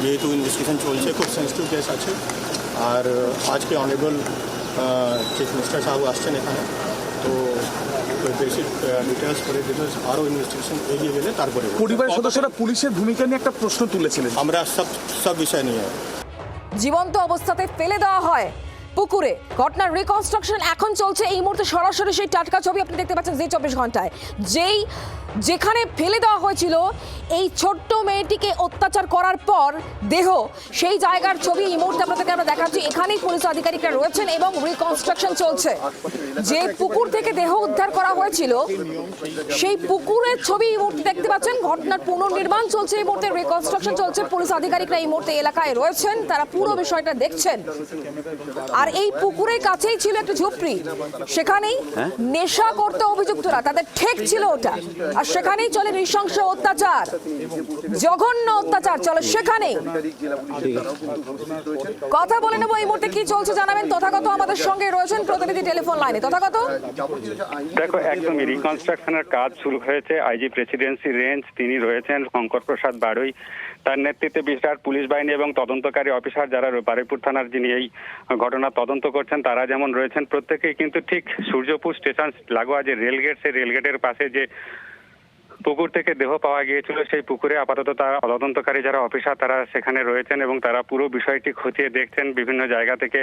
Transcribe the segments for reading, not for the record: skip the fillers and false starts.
যেহেতু ইনভেস্টিগেশন চলছে, খুব সেন্সিটিভ কেস আছে। আর আজকে অনেবল চিফ মিনিস্টার সাহেব আসছেন এখানে, তো বেশি ডিটেলস করে ডিটেলস আরও ইনভেস্টিগেশন এগিয়ে গেলে তারপরে পরিবারের সদস্যরা পুলিশের ভূমিকা নিয়ে একটা প্রশ্ন তুলেছিলেন। আমরা সব বিষয় নিয়ে জীবন্ত অবস্থাতে ফেলে দেওয়া হয় পুকুরে। ঘটনার রিকনস্ট্রাকশন এখন চলছে এই মুহূর্তে। সরাসরি সেই টাটকা ছবি আপনি দেখতে পাচ্ছেন জি 24 ঘন্টায়। যেখানে ফেলে দেওয়া হয়েছিল এই ছোট্ট মেয়েটিকে অত্যাচার করার পর দেহ, সেই জায়গার ছবি এই মুহূর্তে আপনাদেরকে আমরা দেখাচ্ছি। এখানেই পুলিশ আধিকারিকরা রয়েছেন এবং রিকনস্ট্রাকশন চলছে। যে পুকুর থেকে দেহ উদ্ধার করা হয়েছিল সেই পুকুরের ছবি এই মুহূর্তে দেখতে পাচ্ছেন। ঘটনার পুনর্নির্মাণ চলছে এই মুহূর্তে, রিকনস্ট্রাকশন চলছে। পুলিশ আধিকারিকরা এই মুহূর্তে এলাকায় রয়েছেন, তারা পুরো বিষয়টা দেখছেন। আর এই পুকুরের কাছেই ছিল একটা ঝুপড়ি, সেখানেই নেশা করতে অভিযুক্তরা, তাদের ঠেক ছিল ওটা। আর সেখানেই চলে নৃশংস অত্যাচার, জঘন্য অত্যাচার চলে সেখানেই। কথা বলে নেবো এই মুহূর্তে কি চলছে জানাবেন তথাগত আমাদের সঙ্গে রয়েছেন প্রতিনিধি টেলিফোন লাইনে। তথাগত, দেখো একদমই রিকনস্ট্রাকশনের কাজ শুরু হয়েছে। আইজি প্রেসিডেন্সি রেঞ্জ তিনি রয়েছেন শঙ্কর প্রসাদ বাড়ুই, তার নেতৃত্বে বিশাল পুলিশ বাহিনী এবং তদন্তকারী অফিসার যারা বারুইপুর থানার যিনি এই ঘটনা তদন্ত করছেন তারা যেমন রয়েছেন, প্রত্যেকেই কিন্তু ঠিক সূর্যপুর স্টেশন লাগোয়া যে রেলগেট, সেই রেলগেটের পাশে যে পুকুর থেকে দেহ পাওয়া গিয়েছিল সেই পুকুরে আপাতত তারা তদন্তকারী যারা অফিসার তারা সেখানে রয়েছেন এবং তারা পুরো বিষয়টি খতিয়ে দেখছেন। বিভিন্ন জায়গা থেকে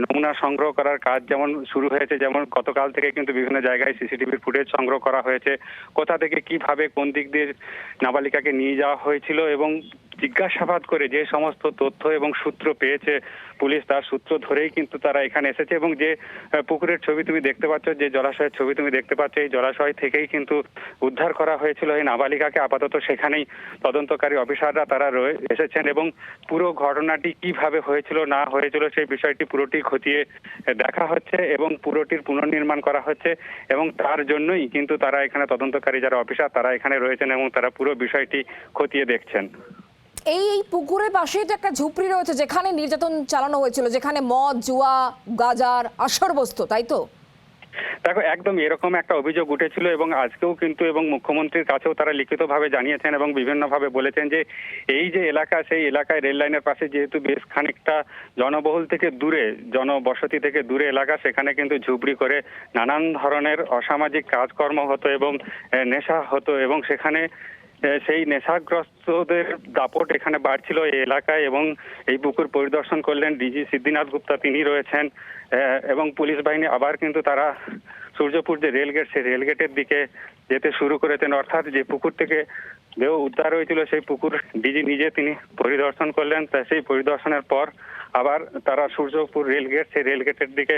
নমুনা সংগ্রহ করার কাজ যেমন শুরু হয়েছে, যেমন গতকাল থেকে কিন্তু বিভিন্ন জায়গায় সিসিটিভির ফুটেজ সংগ্রহ করা হয়েছে। কোথা থেকে কিভাবে কোন দিক দিয়ে নাবালিকাকে নিয়ে যাওয়া হয়েছিল এবং জিজ্ঞাসাবাদ করে যে সমস্ত তথ্য এবং সূত্র পেয়েছে পুলিশ, তার সূত্র ধরেই কিন্তু তারা এখানে এসেছে। এবং যে পুকুরের ছবি তুমি দেখতে পাচ্ছ, যে জলাশয়ের ছবি তুমি দেখতে পাচ্ছ, এই জলাশয় থেকেই কিন্তু উদ্ধার করা হয়েছিল এই নাবালিকাকে। আপাতত সেখানেই তদন্তকারী অফিসাররা তারা এসেছেন এবং পুরো ঘটনাটি কিভাবে হয়েছিল না হয়েছিল সেই বিষয়টি পুরোটি খতিয়ে দেখা হচ্ছে এবং পুরোটির পুনর্নির্মাণ করা হচ্ছে। এবং তার জন্যই কিন্তু তারা এখানে তদন্তকারী যারা অফিসার তারা এখানে রয়েছেন এবং তারা পুরো বিষয়টি খতিয়ে দেখছেন। এই পুকুরের পাশে একটা ঝুপড়ি রয়েছে যেখানে নির্যাতন চালানো হয়েছিল, যেখানে মদ, জুয়া, গাজার আসর বসতো, তাই তো? দেখো একদম এরকম একটা অভিযোগ উঠেছিল এবং আজকেও কিন্তু এবং মুখ্যমন্ত্রীর কাছেও তারা লিখিতভাবে জানিয়েছেন এবং বিভিন্নভাবে বলেছেন যে এই যে এলাকা, সেই এলাকায় রেল লাইনের পাশে যেহেতু বেশ খানিকটা জনবহুল থেকে দূরে, জনবসতি থেকে দূরে এলাকা, সেখানে কিন্তু ঝুপড়ি করে নানান ধরনের অসামাজিক কাজকর্ম হতো এবং নেশা হতো এবং সেখানে সেই নেশাগ্রস্তদের দাপট এখানে বাড়ছিল এই এলাকায়। এবং এই পুকুর পরিদর্শন করলেন ডিজি সিদ্ধিনাথ গুপ্তা, তিনি রয়েছেন এবং পুলিশ বাহিনী আবার কিন্তু তারা সূর্যপুর যে রেলগেট, সেই রেলগেটের দিকে যেতে শুরু করেছেন। অর্থাৎ যে পুকুর থেকে দেহ উদ্ধার হয়েছিল সেই পুকুর ডিজি নিজে তিনি পরিদর্শন করলেন। সেই পরিদর্শনের পর আবার তারা সূর্যপুর রেলগেট, সেই রেলগেটের দিকে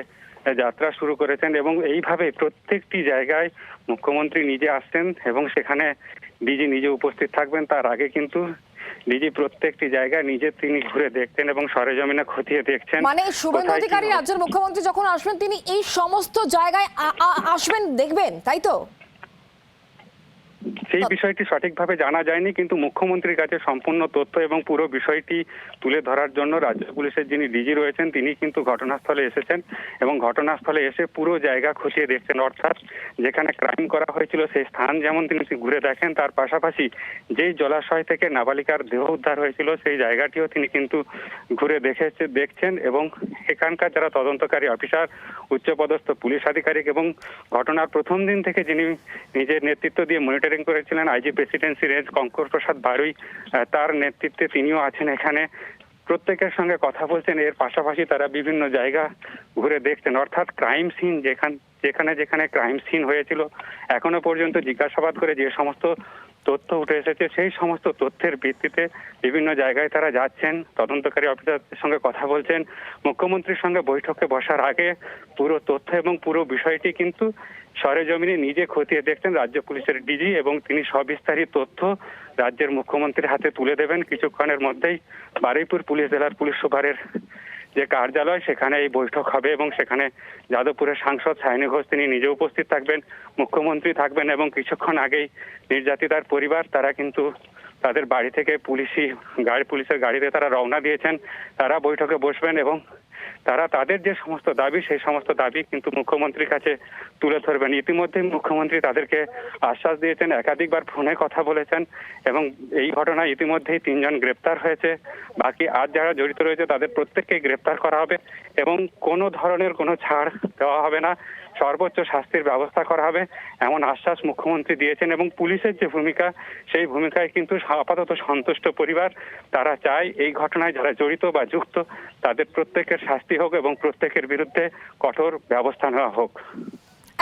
যাত্রা শুরু করেছেন এবং এইভাবে প্রত্যেকটি জায়গায় মুখ্যমন্ত্রী নিজে আসছেন এবং সেখানে ডিজি নিজে উপস্থিত থাকবেন। তার আগে কিন্তু ডিজি প্রত্যেকটি জায়গায় নিজে তিনি ঘুরে দেখতেন এবং সরেজমিনে খতিয়ে দেখছেন। মানে শুভেন্দু অধিকারী রাজ্যের মুখ্যমন্ত্রী যখন আসবেন তিনি এই সমস্ত জায়গায় আসবেন, দেখবেন, তাই তো? সেই বিষয়টি সঠিকভাবে জানা যায়নি, কিন্তু মুখ্যমন্ত্রীর কাছে সম্পূর্ণ তথ্য এবং পুরো বিষয়টি তুলে ধরার জন্য রাজ্য পুলিশের যিনি ডিজি রয়েছেন তিনি কিন্তু ঘটনাস্থলে এসেছেন এবং ঘটনাস্থলে এসে পুরো জায়গা খতিয়ে দেখছেন। অর্থাৎ যেখানে ক্রাইম করা হয়েছিল সেই স্থান যেমন তিনি ঘুরে দেখেন, তার পাশাপাশি যেই জলাশয় থেকে নাবালিকার দেহ উদ্ধার হয়েছিল সেই জায়গাটিও তিনি কিন্তু ঘুরে দেখছেন এবং এখানকার যারা তদন্তকারী অফিসার, উচ্চপদস্থ পুলিশ আধিকারিক এবং ঘটনার প্রথম দিন থেকে যিনি নিজের নেতৃত্ব দিয়ে মনিটরিং করেছিলেন আইজি প্রেসিডেন্সি রেঞ্জ শঙ্কর প্রসাদ বাড়ুই, তার নেতৃত্বে তিনিও আছেন এখানে। প্রত্যেকের সঙ্গে কথা বলছেন, এর পাশাপাশি তারা বিভিন্ন জায়গা ঘুরে দেখছেন। অর্থাৎ ক্রাইম সিন যেখানে যেখানে ক্রাইম সিন হয়েছিল এখনো পর্যন্ত জিজ্ঞাসাবাদ করে যে সমস্ত তথ্য উঠে এসেছে সেই সমস্ত তথ্যের ভিত্তিতে বিভিন্ন জায়গায় তারা যাচ্ছেন, তদন্তকারী অফিসারদের সঙ্গে কথা বলছেন। মুখ্যমন্ত্রীর সঙ্গে বৈঠকে বসার আগে পুরো তথ্য এবং পুরো বিষয়টি কিন্তু সরেজমিনে নিজে খতিয়ে দেখছেন রাজ্য পুলিশের ডিজি এবং তিনি সবিস্তারিত তথ্য রাজ্যের মুখ্যমন্ত্রীর হাতে তুলে দেবেন। কিছুক্ষণের মধ্যেই বারুইপুর পুলিশ জেলার পুলিশ সুপারের যে কার্যালয় সেখানে এই বৈঠক হবে এবং সেখানে যাদবপুরের সাংসদ সায়নী ঘোষ তিনি নিজে উপস্থিত থাকবেন, মুখ্যমন্ত্রী থাকবেন এবং কিছুক্ষণ আগেই নির্যাতিতার পরিবার তারা কিন্তু তাদের বাড়ি থেকে পুলিশের গাড়িতে তারা রওনা দিয়েছেন। তারা বৈঠকে বসবেন এবং তারা তাদের যে সমস্ত দাবি সেই সমস্ত দাবি কিন্তু মুখ্যমন্ত্রীর কাছে তুলে ধরবেন। ইতিমধ্যে মুখ্যমন্ত্রী তাদেরকে আশ্বাস দিয়েছেন, একাধিকবার ফোনে কথা বলেছেন এবং এই ঘটনায় ইতিমধ্যেই 3 জন গ্রেপ্তার হয়েছে। বাকি আর যারা জড়িত রয়েছে তাদের প্রত্যেককে গ্রেপ্তার করা হবে এবং কোনো ধরনের কোনো ছাড় দেওয়া হবে না, সর্বোচ্চ শাস্তির ব্যবস্থা করা হবে এমন আশ্বাস মুখ্যমন্ত্রী দিয়েছেন। এবং পুলিশের যে ভূমিকা সেই ভূমিকায় কিন্তু আপাতত সন্তুষ্ট পরিবার। তারা চায় এই ঘটনায় যারা জড়িত বা যুক্ত তাদের প্রত্যেকের শাস্তি হোক এবং প্রত্যেকের বিরুদ্ধে কঠোর ব্যবস্থা নেওয়া হোক।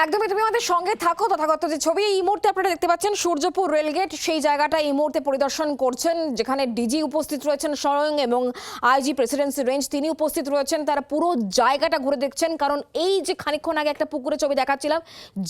একদমই, তুমি আমাদের সঙ্গে থাকো। তথাগত যে ছবি এই মুহূর্তে আপনারা দেখতে পাচ্ছেন সূর্যপুর রেলগেট, সেই জায়গাটা এই মুহূর্তে পরিদর্শন করছেন, যেখানে ডিজি উপস্থিত রয়েছেন স্বয়ং এবং আইজি প্রেসিডেন্সি রেঞ্জ তিনি উপস্থিত রয়েছেন। তারা পুরো জায়গাটা ঘুরে দেখছেন, কারণ এই যে খানিকক্ষণ আগে একটা পুকুরের ছবি দেখাচ্ছিলাম,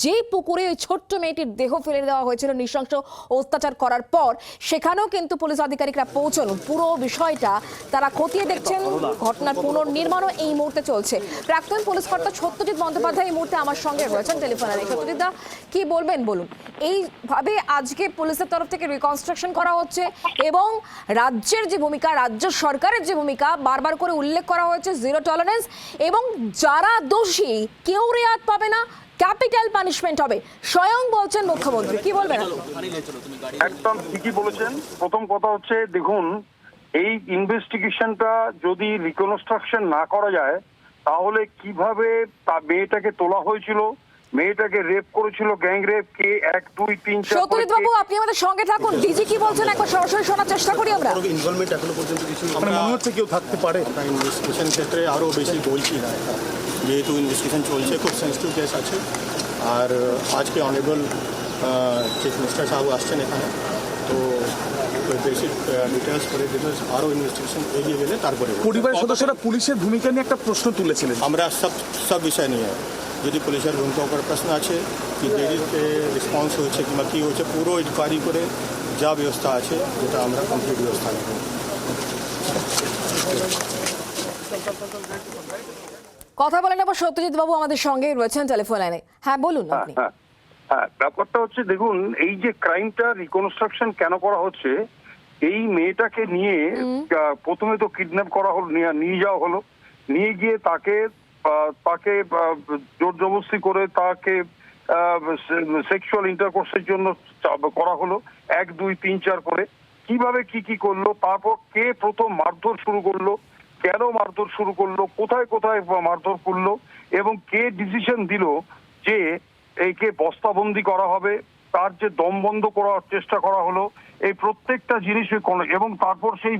যে পুকুরে ওই ছোট্ট মেয়েটির দেহ ফেলে দেওয়া হয়েছিল নৃশংস অত্যাচার করার পর, সেখানেও কিন্তু পুলিশ আধিকারিকরা পৌঁছন, পুরো বিষয়টা তারা খতিয়ে দেখছেন। ঘটনার পুনর্নির্মাণও এই মুহূর্তে চলছে। প্রাক্তন পুলিশ কর্তা সত্যজিৎ বন্দ্যোপাধ্যায় এই মুহূর্তে আমার সঙ্গে রয়েছেন টেলিফোনে। সত্যজিৎদা, কি বলবেন বলুন? এইভাবে আজকে পুলিশের তরফ থেকে রিকনস্ট্রাকশন করা হচ্ছে এবং রাজ্যের যে ভূমিকা, রাজ্য সরকারের যে ভূমিকা বারবার করে উল্লেখ করা হয়েছে, জিরো টলারেন্স, এবং যারা দোষী কেউ রেয়াত পাবে না, ক্যাপিটাল পানিশমেন্ট হবে, স্বয়ং বলছেন মুখ্যমন্ত্রী। কি বলবেন? একদম ঠিকই বলেছেন। প্রথম কথা হচ্ছে, দেখুন, এই ইনভেস্টিগেশনটা যদি রিকনস্ট্রাকশন না করা যায় তাহলে কিভাবে মেয়েটাকে তোলা হয়েছিল, মেয়েটাকে রেপ করেছিল, গ্যাং রেপ, কে 1 2 3 4। সত্যজিৎ বাবু, আপনি আমাদের সঙ্গে থাকুন। ডিজি কি বলছেন একবার সরাসরি শোনার চেষ্টা করি আমরা। ইনভলভমেন্ট এখনো পর্যন্ত কিছু মনে হচ্ছে কেউ থাকতে পারে। ইনভেস্টিগেশন ক্ষেত্রে আরও বেশি বলছি না, যেহেতু ইনভেস্টিগেশন চলছে, খুব সেন্সিটিভ কেস আছে। আর আজকে অনেবল চিফ মিনিস্টার সাহেব আসছেন এখানে, তো বেশি ডিটেলস করে ডিটেলস আরও ইনভেস্টিগেশন এগিয়ে গেলে তারপরে পরিবারের সদস্যরা পুলিশের ভূমিকা নিয়ে একটা প্রশ্ন তুলেছিলেন। আমরা সব বিষয় নিয়ে, যদি পুলিশের ভূমিকা উপর প্রশ্ন আছে, কি দেরিতে রেসপন্স হয়েছে কিংবা কী হয়েছে, পুরো ইনকোয়ারি করে যা ব্যবস্থা আছে যেটা আমরা কমপ্লিট ব্যবস্থা নেব। কথা বলে নেব, সত্যজিৎ বাবু আমাদের সঙ্গে রয়েছেন টেলিফোন লাইনে। হ্যাঁ, বলুন আপনি। হ্যাঁ, ব্যাপারটা হচ্ছে, দেখুন, এই যে ক্রাইমটা রিকনস্ট্রাকশন কেন করা হচ্ছে, এই মেয়েটাকে নিয়ে প্রথমে তো কিডন্যাপ করা হলো, নিয়ে যাওয়া হলো, নিয়ে গিয়ে তাকে জোর জবরদস্তি করে তাকে সেক্সুয়াল ইন্টারকোর্সের জন্য করা হলো, 1 2 3 4 করে। কিভাবে কি করলো, তারপর কে প্রথম মারধর শুরু করলো, কেন মারধর শুরু করলো, কোথায় কোথায় মারধর করলো, এবং কে ডিসিশন দিল যে একে বস্তাবন্দি করা হবে, তার যে দম বন্ধ করার চেষ্টা করা হলো, এই প্রত্যেকটা জিনিস। এবং তারপর সেই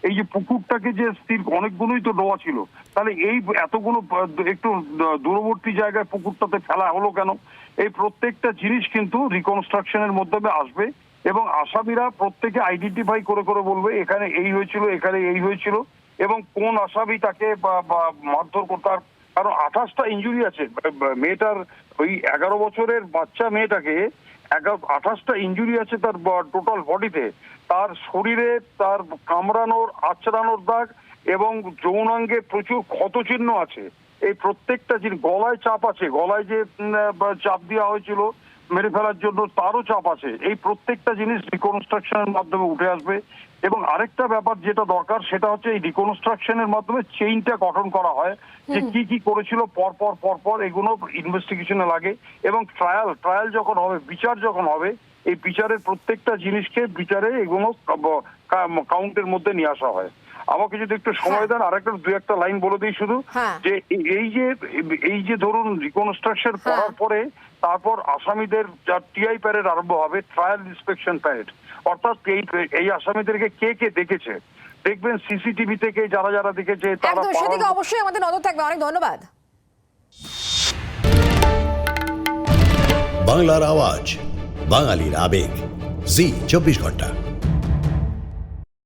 এই যে পুকুরটাকে যে স্থির, অনেকগুলোই তো ডোবা ছিল, তাহলে এই এতগুলো একটু দূরবর্তী জায়গায় পুকুরটাতে ফেলা হলো কেন, এই প্রত্যেকটা জিনিস কিন্তু রিকনস্ট্রাকশনের মাধ্যমে আসবে এবং আসামিরা প্রত্যেকে আইডেন্টিফাই করে করে বলবে এখানে এই হয়েছিল, এখানে এই হয়েছিল, এবং কোন আসামি তাকে মারধর করতার। কারণ 28টা ইনজুরি আছে মেয়েটার, ওই 11 বছরের বাচ্চা মেয়েটাকে 28টা ইনজুরি আছে তার টোটাল বডিতে, তার শরীরে তার কামড়ানোর, আঁচড়ানোর দাগ এবং যৌনাঙ্গে প্রচুর ক্ষতচিহ্ন আছে। এই প্রত্যেকটা জিনিস, গলায় চাপ আছে, গলায় যে চাপ দেওয়া হয়েছিল মেরে ফেলার জন্য তারও চাপ আছে। এই প্রত্যেকটা জিনিস রিকনস্ট্রাকশনের মাধ্যমে উঠে আসবে। এবং আরেকটা ব্যাপার যেটা দরকার, সেটা হচ্ছে এই রিকনস্ট্রাকশনের মাধ্যমে চেইনটা গঠন করা হয়, যে কি করেছিল পরপর এগুলো ইনভেস্টিগেশনে লাগে। এবং ট্রায়াল যখন হবে, বিচার যখন হবে, এই বিচারের প্রত্যেকটা জিনিসকে বিচারে এগুলো কাউন্টের মধ্যে নিয়ে আসা হয়। আমাকে যদি একটু সময় দেন, আরেকটা 2-1 লাইন বলে দিই শুধু, যে এই যে ধরুন রিকনস্ট্রাকশন করার পরে তারপর আসামিদের যা টিআই প্যারেড আরম্ভ হবে, ট্রায়াল ইন্সপেকশন প্যারেড, অর্থাৎ এই আসামিদেরকে কে দেখেছে, দেখবেন সিসিটিভি থেকে যারা দেখেছে তারা। সেদিকে অবশ্যই আমাদের নজর থাকবে। অনেক ধন্যবাদ। বাংলার আওয়াজ, বাঙালির আবেগ, জি 24 ঘন্টা।